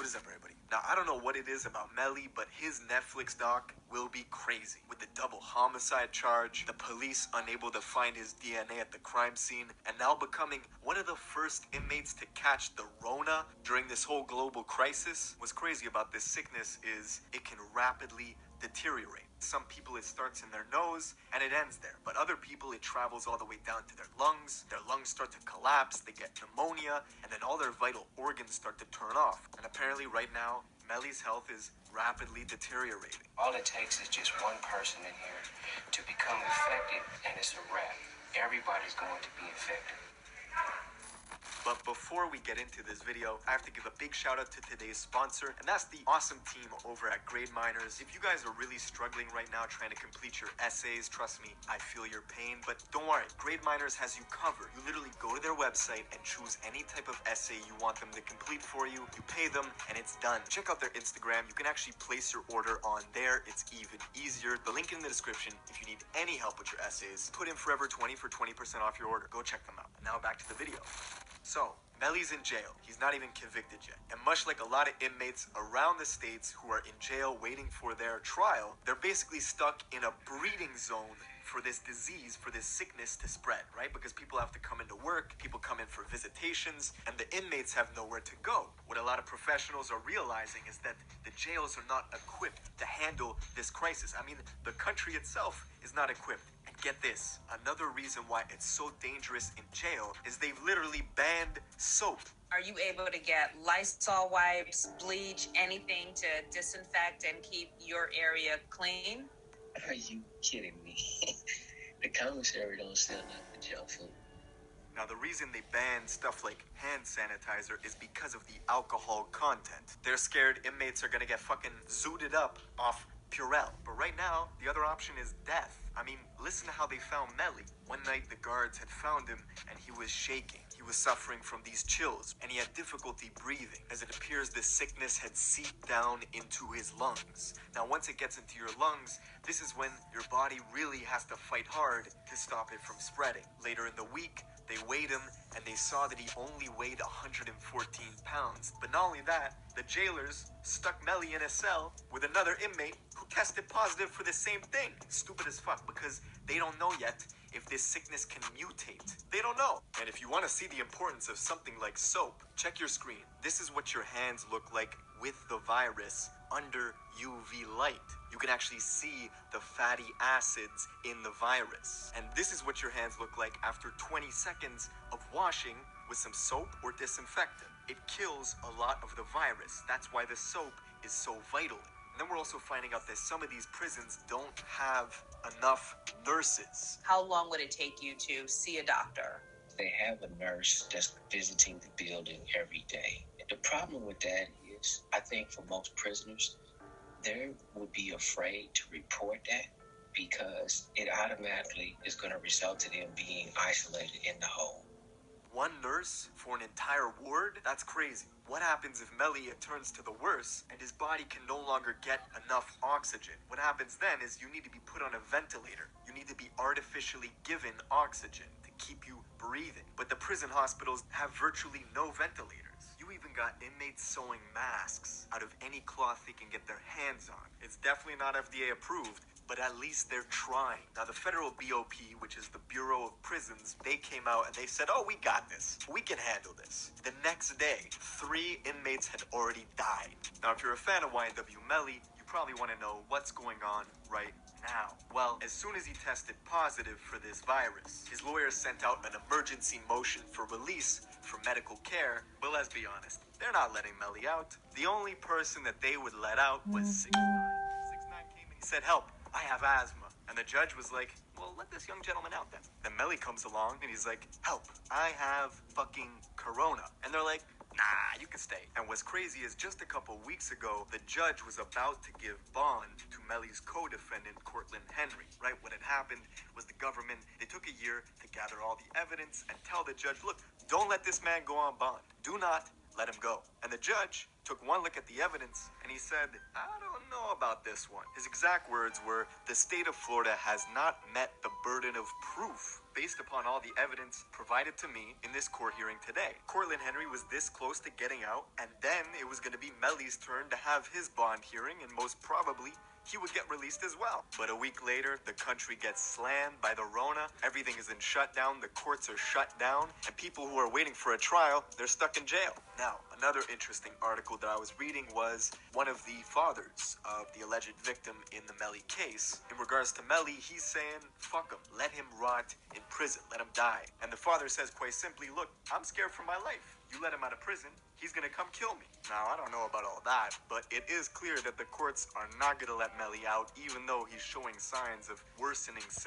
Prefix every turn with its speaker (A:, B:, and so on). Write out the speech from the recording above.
A: What is up, everybody? Now, I don't know what it is about Melly, but his Netflix doc will be crazy. With the double homicide charge, the police unable to find his DNA at the crime scene, and now becoming one of the first inmates to catch the Rona during this whole global crisis. What's crazy about this sickness is it can rapidly deteriorate. Some people it starts in their nose and it ends there, but other people it travels all the way down to their lungs start to collapse, they get pneumonia, and then all their vital organs start to turn off. And apparently right now, Melly's health is rapidly deteriorating.
B: All it takes is just one person in here to become infected and it's a wrap. Everybody's going to be infected.
A: But before we get into this video, I have to give a big shout out to today's sponsor, and that's the awesome team over at Grade Minors. If you guys are really struggling right now trying to complete your essays, trust me, I feel your pain, but don't worry, Grade Minors has you covered. You literally go to their website and choose any type of essay you want them to complete for you. You pay them and it's done. Check out their Instagram. You can actually place your order on there. It's even easier. The link in the description if you need any help with your essays. Put in Forever 20 for 20% off your order. Go check them out. Now back to the video. So, Melly's in jail. He's not even convicted yet. And much like a lot of inmates around the states who are in jail waiting for their trial, they're basically stuck in a breeding zone for this disease, for this sickness to spread, right? Because people have to come into work, people come in for visitations, and the inmates have nowhere to go. What a lot of professionals are realizing is that the jails are not equipped to handle this crisis. I mean, the country itself is not equipped. And get this, another reason why it's so dangerous in jail is they've literally banned soap.
C: Are you able to get Lysol wipes, bleach, anything to disinfect and keep your area clean?
B: Are you kidding me? The commissary don't sell nothing jail food.
A: Now, the reason they ban stuff like hand sanitizer is because of the alcohol content. They're scared inmates are gonna get fucking zooted up off Purell. But right now, the other option is death. I mean, listen to how they found Melly. One night, the guards had found him, and he was shaking. He was suffering from these chills, and he had difficulty breathing, as it appears this sickness had seeped down into his lungs. Now, once it gets into your lungs, this is when your body really has to fight hard to stop it from spreading. Later in the week, they weighed him, and they saw that he only weighed 114 pounds. But not only that, the jailers stuck Melly in a cell with another inmate who tested positive for the same thing. Stupid as fuck, because they don't know yet if this sickness can mutate. They don't know. And if you want to see the importance of something like soap, check your screen. This is what your hands look like with the virus under UV light. You can actually see the fatty acids in the virus. And this is what your hands look like after 20 seconds of washing with some soap or disinfectant. It kills a lot of the virus. That's why the soap is so vital. And then we're also finding out that some of these prisons don't have enough nurses.
C: How long would it take you to see a doctor?
B: They have a nurse that's visiting the building every day. The problem with that is, I think for most prisoners, they would be afraid to report that because it automatically is going to result in them being isolated in the hole.
A: One nurse for an entire ward? That's crazy. What happens if Melly turns to the worst and his body can no longer get enough oxygen? What happens then is you need to be put on a ventilator. You need to be artificially given oxygen to keep you breathing. But the prison hospitals have virtually no ventilators. You even got inmates sewing masks out of any cloth they can get their hands on. It's definitely not FDA approved, but at least they're trying. Now, the federal BOP, which is the Bureau of Prisons, they came out and they said, oh, we got this. We can handle this. The next day, 3 inmates had already died. Now, if you're a fan of Ynw Mell, you probably want to know what's going on right now. Well, as soon as he tested positive for this virus, his lawyers sent out an emergency motion for release for medical care. But let's be honest, they're not letting Melly out. The only person that they would let out was 6ix9ine. 6ix9ine came and he said, help, I have asthma. And the judge was like, well, let this young gentleman out then. Then Melly comes along and he's like, help, I have fucking corona. And they're like, nah, you can stay. And what's crazy is just a couple weeks ago, the judge was about to give bond to Melly's co-defendant, Cortland Henry, right? What had happened was the government, they took a year to gather all the evidence and tell the judge, look, don't let this man go on bond. Do not let him go. And the judge took one look at the evidence and he said, I don't know about this one. His exact words were, the state of Florida has not met the burden of proof based upon all the evidence provided to me in this court hearing today. Cortland Henry was this close to getting out, and then it was going to be Melly's turn to have his bond hearing, and most probably he would get released as well. But a week later, the country gets slammed by the Rona. Everything is in shutdown. The courts are shut down. And people who are waiting for a trial, they're stuck in jail. Now, another interesting article that I was reading was one of the fathers of the alleged victim in the Melly case. In regards to Melly, he's saying, fuck him. Let him rot in prison. Let him die. And the father says quite simply, look, I'm scared for my life. You let him out of prison, he's gonna come kill me. Now, I don't know about all that, but it is clear that the courts are not gonna let Melly out, even though he's showing signs of worsening symptoms.